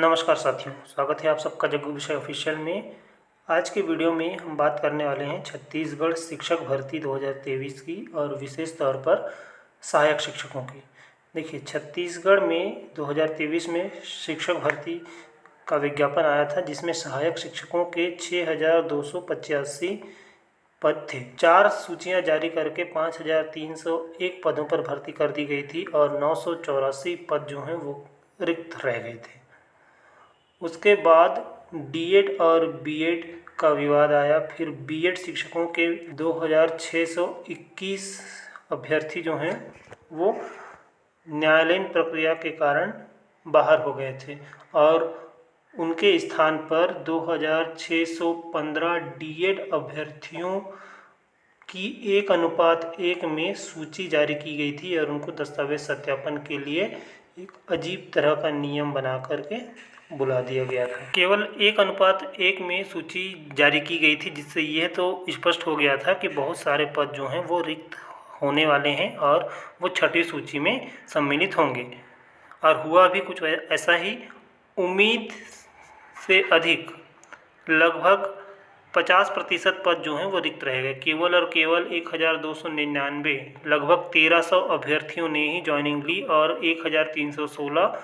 नमस्कार साथियों, स्वागत है आप सबका जग्गू विषय ऑफिशियल में। आज के वीडियो में हम बात करने वाले हैं छत्तीसगढ़ शिक्षक भर्ती 2023 की और विशेष तौर पर सहायक शिक्षकों की। देखिए, छत्तीसगढ़ में 2023 में शिक्षक भर्ती का विज्ञापन आया था, जिसमें सहायक शिक्षकों के 6,285 पद थे। 4 सूचियां जारी करके 5,301 पदों पर भर्ती कर दी गई थी और 984 पद जो हैं वो रिक्त रह गए थे। उसके बाद डीएड और बीएड का विवाद आया। फिर बीएड शिक्षकों के 2,621 अभ्यर्थी जो हैं वो न्यायालयीन प्रक्रिया के कारण बाहर हो गए थे और उनके स्थान पर 2,615 डीएड अभ्यर्थियों की 1:1 में सूची जारी की गई थी और उनको दस्तावेज सत्यापन के लिए एक अजीब तरह का नियम बना करके बुला दिया गया था। केवल 1:1 में सूची जारी की गई थी, जिससे यह तो स्पष्ट हो गया था कि बहुत सारे पद जो हैं वो रिक्त होने वाले हैं और वो छठी सूची में सम्मिलित होंगे। और हुआ भी कुछ ऐसा ही। उम्मीद से अधिक लगभग 50% पद जो हैं वो रिक्त रह गए। केवल और केवल 1,299 लगभग 1,300 अभ्यर्थियों ने ही ज्वाइनिंग ली और 1,316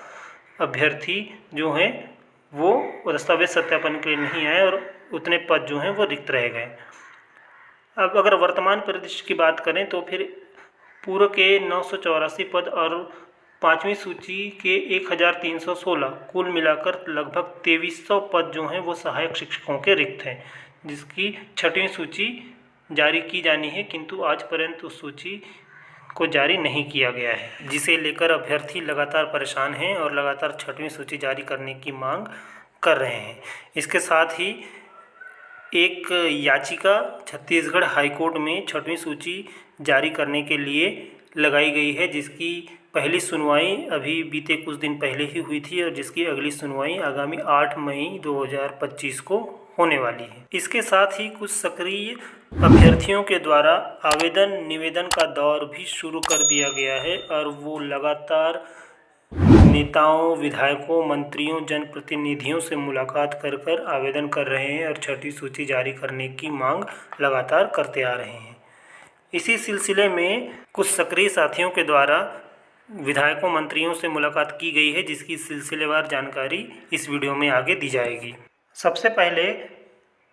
अभ्यर्थी जो हैं वो दस्तावेज सत्यापन के लिए नहीं आए और उतने पद जो हैं वो रिक्त रह गए। अब अगर वर्तमान परिदृश्य की बात करें तो फिर पूर्व के 984 पद और 5वीं सूची के 1,316 कुल मिलाकर लगभग 2,300 पद जो हैं वो सहायक शिक्षकों के रिक्त हैं, जिसकी छठवीं सूची जारी की जानी है, किंतु आज पर्यंत उस सूची को जारी नहीं किया गया है, जिसे लेकर अभ्यर्थी लगातार परेशान हैं और लगातार छठवीं सूची जारी करने की मांग कर रहे हैं। इसके साथ ही एक याचिका छत्तीसगढ़ हाईकोर्ट में छठवीं सूची जारी करने के लिए लगाई गई है, जिसकी पहली सुनवाई अभी बीते कुछ दिन पहले ही हुई थी और जिसकी अगली सुनवाई आगामी 8 मई 2025 को होने वाली है। इसके साथ ही कुछ सक्रिय अभ्यर्थियों के द्वारा आवेदन निवेदन का दौर भी शुरू कर दिया गया है और वो लगातार नेताओं, विधायकों, मंत्रियों, जनप्रतिनिधियों से मुलाकात कर आवेदन कर रहे हैं और छठी सूची जारी करने की मांग लगातार करते आ रहे हैं। इसी सिलसिले में कुछ सक्रिय साथियों के द्वारा विधायकों, मंत्रियों से मुलाकात की गई है, जिसकी सिलसिलेवार जानकारी इस वीडियो में आगे दी जाएगी। सबसे पहले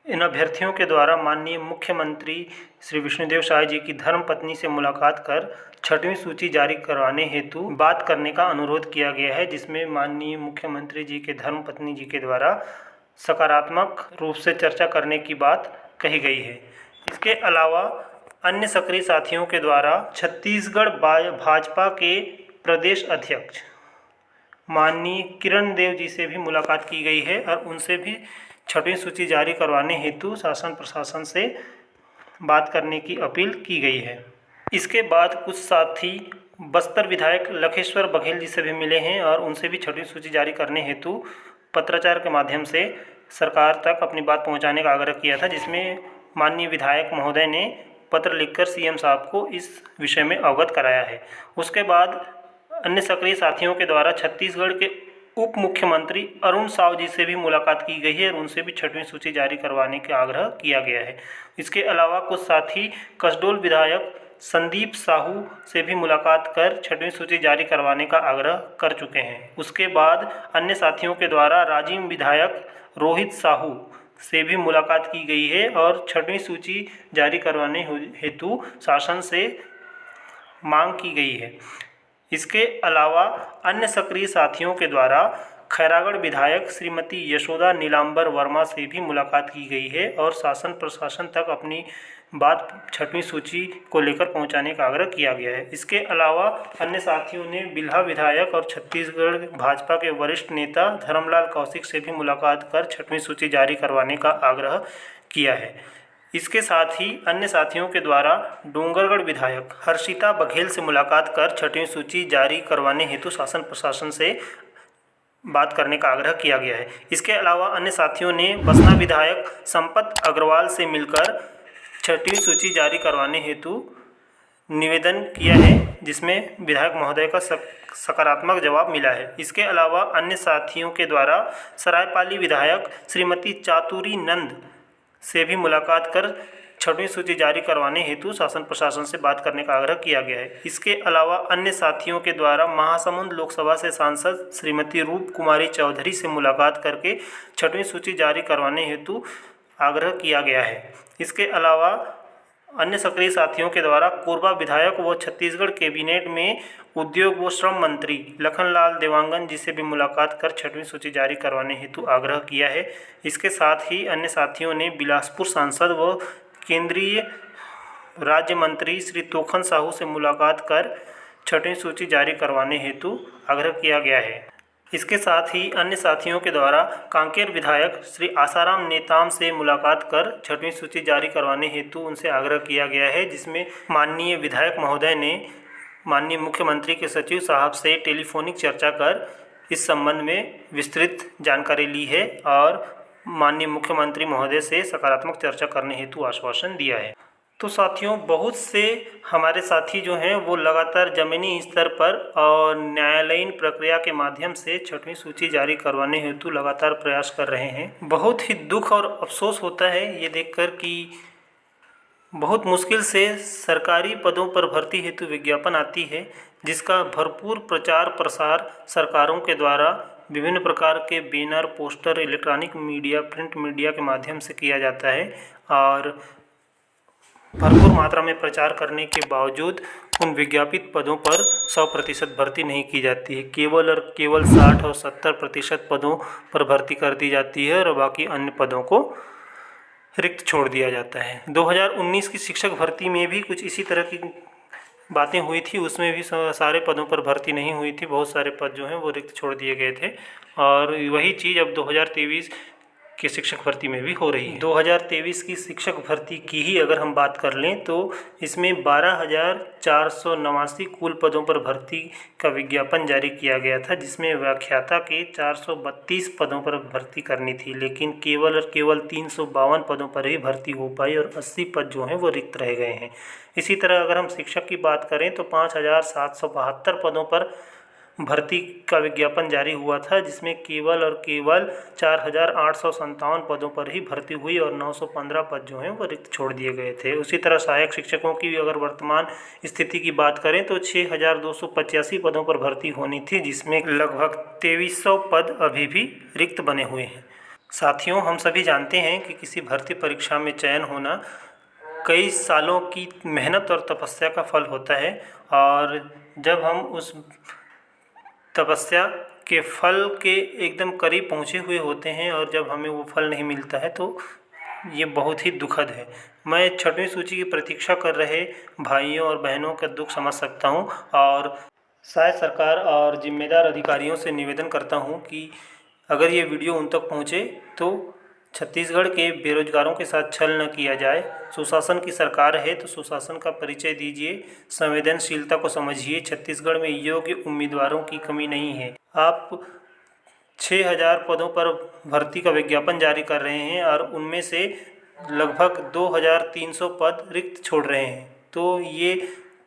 इन अभ्यर्थियों के द्वारा माननीय मुख्यमंत्री श्री विष्णुदेव साय जी की धर्मपत्नी से मुलाकात कर छठवीं सूची जारी करवाने हेतु बात करने का अनुरोध किया गया है, जिसमें माननीय मुख्यमंत्री जी के धर्मपत्नी जी के द्वारा सकारात्मक रूप से चर्चा करने की बात कही गई है। इसके अलावा अन्य सक्रिय साथियों के द्वारा छत्तीसगढ़ भाजपा के प्रदेश अध्यक्ष माननीय किरण देव जी से भी मुलाकात की गई है और उनसे भी छठवीं सूची जारी करवाने हेतु शासन प्रशासन से बात करने की अपील की गई है। इसके बाद कुछ साथी बस्तर विधायक लखेश्वर बघेल जी से भी मिले हैं और उनसे भी छठवीं सूची जारी करने हेतु पत्राचार के माध्यम से सरकार तक अपनी बात पहुंचाने का आग्रह किया था, जिसमें माननीय विधायक महोदय ने पत्र लिखकर सीएम साहब को इस विषय में अवगत कराया है। उसके बाद अन्य सक्रिय साथियों के द्वारा छत्तीसगढ़ के उप मुख्यमंत्री अरुण साव जी से भी मुलाकात की गई है और उनसे भी छठवीं सूची जारी करवाने का आग्रह किया गया है। इसके अलावा कुछ साथी कसडोल विधायक संदीप साहू से भी मुलाकात कर छठवीं सूची जारी करवाने का आग्रह कर चुके हैं। उसके बाद अन्य साथियों के द्वारा राजिम विधायक रोहित साहू से भी मुलाकात की गई है और छठवीं सूची जारी करवाने हेतु शासन से मांग की गई है। इसके अलावा अन्य सक्रिय साथियों के द्वारा खैरागढ़ विधायक श्रीमती यशोदा नीलांबर वर्मा से भी मुलाकात की गई है और शासन प्रशासन तक अपनी बात छठवीं सूची को लेकर पहुंचाने का आग्रह किया गया है। इसके अलावा अन्य साथियों ने बिल्हा विधायक और छत्तीसगढ़ भाजपा के वरिष्ठ नेता धर्मलाल कौशिक से भी मुलाकात कर छठवीं सूची जारी करवाने का आग्रह किया है। इसके साथ ही अन्य साथियों के द्वारा डोंगरगढ़ विधायक हर्षिता बघेल से मुलाकात कर छठवीं सूची जारी करवाने हेतु शासन प्रशासन से बात करने का आग्रह किया गया है। इसके अलावा अन्य साथियों ने बसना विधायक संपत अग्रवाल से मिलकर छठवीं सूची जारी करवाने हेतु निवेदन किया है, जिसमें विधायक महोदय का सकारात्मक जवाब मिला है। इसके अलावा अन्य साथियों के द्वारा सरायपाली विधायक श्रीमती चातुरी नंद से भी मुलाकात कर 6वीं सूची जारी करवाने हेतु शासन प्रशासन से बात करने का आग्रह किया गया है। इसके अलावा अन्य साथियों के द्वारा महासमुंद लोकसभा से सांसद श्रीमती रूप कुमारी चौधरी से मुलाकात करके 6वीं सूची जारी करवाने हेतु आग्रह किया गया है। इसके अलावा अन्य सक्रिय साथियों के द्वारा कोरबा विधायक व छत्तीसगढ़ कैबिनेट में उद्योग व श्रम मंत्री लखनलाल देवांगन जी से भी मुलाकात कर 6वीं सूची जारी करवाने हेतु आग्रह किया है। इसके साथ ही अन्य साथियों ने बिलासपुर सांसद व केंद्रीय राज्य मंत्री श्री तोखन साहू से मुलाकात कर 6वीं सूची जारी करवाने हेतु आग्रह किया गया है। इसके साथ ही अन्य साथियों के द्वारा कांकेर विधायक श्री आसाराम नेताम से मुलाकात कर 6वीं सूची जारी करवाने हेतु उनसे आग्रह किया गया है, जिसमें माननीय विधायक महोदय ने माननीय मुख्यमंत्री के सचिव साहब से टेलीफोनिक चर्चा कर इस संबंध में विस्तृत जानकारी ली है और माननीय मुख्यमंत्री महोदय से सकारात्मक चर्चा करने हेतु आश्वासन दिया है। तो साथियों, बहुत से हमारे साथी जो हैं वो लगातार ज़मीनी स्तर पर और न्यायालयीन प्रक्रिया के माध्यम से 6वीं सूची जारी करवाने हेतु लगातार प्रयास कर रहे हैं। बहुत ही दुख और अफसोस होता है ये देखकर कि बहुत मुश्किल से सरकारी पदों पर भर्ती हेतु विज्ञापन आती है, जिसका भरपूर प्रचार प्रसार सरकारों के द्वारा विभिन्न प्रकार के banner, poster, electronic media, print media के माध्यम से किया जाता है और भरपूर मात्रा में प्रचार करने के बावजूद उन विज्ञापित पदों पर 100% भर्ती नहीं की जाती है। केवल और केवल 60 और 70% पदों पर भर्ती कर दी जाती है और बाकी अन्य पदों को रिक्त छोड़ दिया जाता है। 2019 की शिक्षक भर्ती में भी कुछ इसी तरह की बातें हुई थी। उसमें भी सारे पदों पर भर्ती नहीं हुई थी, बहुत सारे पद जो हैं वो रिक्त छोड़ दिए गए थे और वही चीज़ अब 2023 की शिक्षक भर्ती में भी हो रही है। 2023 की शिक्षक भर्ती की ही अगर हम बात कर लें तो इसमें 12,489 कुल पदों पर भर्ती का विज्ञापन जारी किया गया था, जिसमें व्याख्याता के 432 पदों पर भर्ती करनी थी, लेकिन केवल और केवल 352 पदों पर ही भर्ती हो पाई और 80 पद जो हैं वो रिक्त रह गए हैं। इसी तरह अगर हम शिक्षक की बात करें तो 5,772 पदों पर भर्ती का विज्ञापन जारी हुआ था, जिसमें केवल और केवल 4,857 पदों पर ही भर्ती हुई और 915 पद जो हैं वो रिक्त छोड़ दिए गए थे। उसी तरह सहायक शिक्षकों की अगर वर्तमान स्थिति की बात करें तो 6,285 पदों पर भर्ती होनी थी, जिसमें लगभग 2300 पद अभी भी रिक्त बने हुए हैं। साथियों, हम सभी जानते हैं कि किसी भर्ती परीक्षा में चयन होना कई सालों की मेहनत और तपस्या का फल होता है और जब हम उस तपस्या के फल के एकदम करीब पहुँचे हुए होते हैं और जब हमें वो फल नहीं मिलता है तो ये बहुत ही दुखद है। मैं 6वीं सूची की प्रतीक्षा कर रहे भाइयों और बहनों का दुख समझ सकता हूँ और शायद सरकार और जिम्मेदार अधिकारियों से निवेदन करता हूँ कि अगर ये वीडियो उन तक पहुँचे तो छत्तीसगढ़ के बेरोजगारों के साथ छल न किया जाए। सुशासन की सरकार है तो सुशासन का परिचय दीजिए, संवेदनशीलता को समझिए। छत्तीसगढ़ में योग्य उम्मीदवारों की कमी नहीं है। आप 6,000 पदों पर भर्ती का विज्ञापन जारी कर रहे हैं और उनमें से लगभग 2,300 पद रिक्त छोड़ रहे हैं, तो ये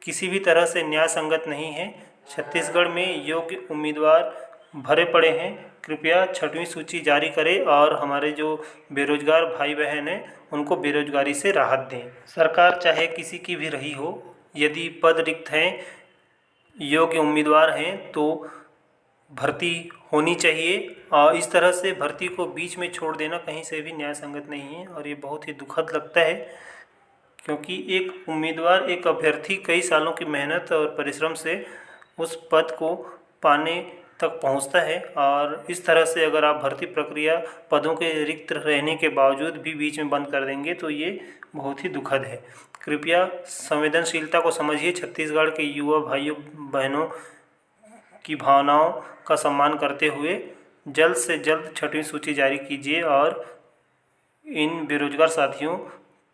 किसी भी तरह से न्याय संगत नहीं है। छत्तीसगढ़ में योग्य उम्मीदवार भरे पड़े हैं। कृपया 6वीं सूची जारी करें और हमारे जो बेरोजगार भाई बहन हैं उनको बेरोजगारी से राहत दें। सरकार चाहे किसी की भी रही हो, यदि पद रिक्त हैं, योग्य उम्मीदवार हैं तो भर्ती होनी चाहिए और इस तरह से भर्ती को बीच में छोड़ देना कहीं से भी न्याय संगत नहीं है और ये बहुत ही दुखद लगता है, क्योंकि एक उम्मीदवार, एक अभ्यर्थी कई सालों की मेहनत और परिश्रम से उस पद को पाने तक पहुंचता है और इस तरह से अगर आप भर्ती प्रक्रिया पदों के रिक्त रहने के बावजूद भी बीच में बंद कर देंगे तो ये बहुत ही दुखद है। कृपया संवेदनशीलता को समझिए। छत्तीसगढ़ के युवा भाइयों बहनों की भावनाओं का सम्मान करते हुए जल्द से जल्द 6वीं सूची जारी कीजिए और इन बेरोजगार साथियों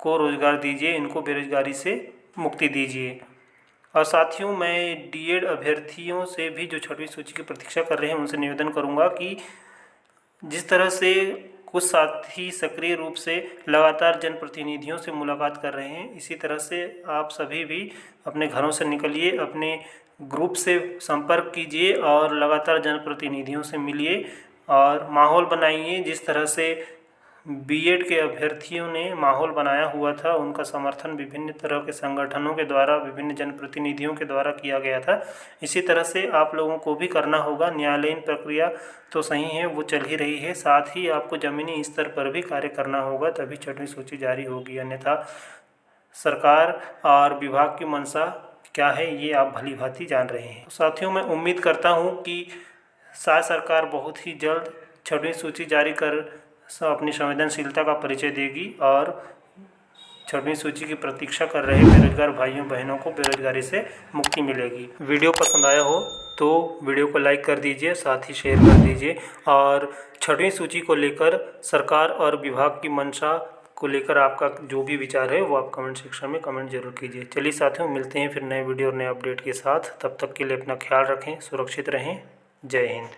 को रोजगार दीजिए, इनको बेरोजगारी से मुक्ति दीजिए। और साथियों, मैं डीएड अभ्यर्थियों से भी जो 6वीं सूची की प्रतीक्षा कर रहे हैं उनसे निवेदन करूंगा कि जिस तरह से कुछ साथी सक्रिय रूप से लगातार जनप्रतिनिधियों से मुलाकात कर रहे हैं। इसी तरह से आप सभी भी अपने घरों से निकलिए, अपने ग्रुप से संपर्क कीजिए और लगातार जनप्रतिनिधियों से मिलिए और माहौल बनाइए। जिस तरह से बीएड के अभ्यर्थियों ने माहौल बनाया हुआ था, उनका समर्थन विभिन्न तरह के संगठनों के द्वारा, विभिन्न जनप्रतिनिधियों के द्वारा किया गया था। इसी तरह से आप लोगों को भी करना होगा। न्यायालयीन प्रक्रिया तो सही है, वो चल ही रही है, साथ ही आपको ज़मीनी स्तर पर भी कार्य करना होगा, तभी 6वीं सूची जारी होगी। अन्यथा सरकार और विभाग की मंशा क्या है ये आप भली भांति जान रहे हैं। तो साथियों, मैं उम्मीद करता हूँ कि शायद सरकार बहुत ही जल्द 6वीं सूची जारी कर अपनी संवेदनशीलता का परिचय देगी और 6वीं सूची की प्रतीक्षा कर रहे बेरोजगार भाइयों बहनों को बेरोजगारी से मुक्ति मिलेगी। वीडियो पसंद आया हो तो वीडियो को लाइक कर दीजिए, साथ ही शेयर कर दीजिए और 6वीं सूची को लेकर सरकार और विभाग की मंशा को लेकर आपका जो भी विचार है वो आप कमेंट सेक्शन में कमेंट जरूर कीजिए। चलिए साथियों, मिलते हैं फिर नए वीडियो और नए अपडेट के साथ। तब तक के लिए अपना ख्याल रखें, सुरक्षित रहें। जय हिंद।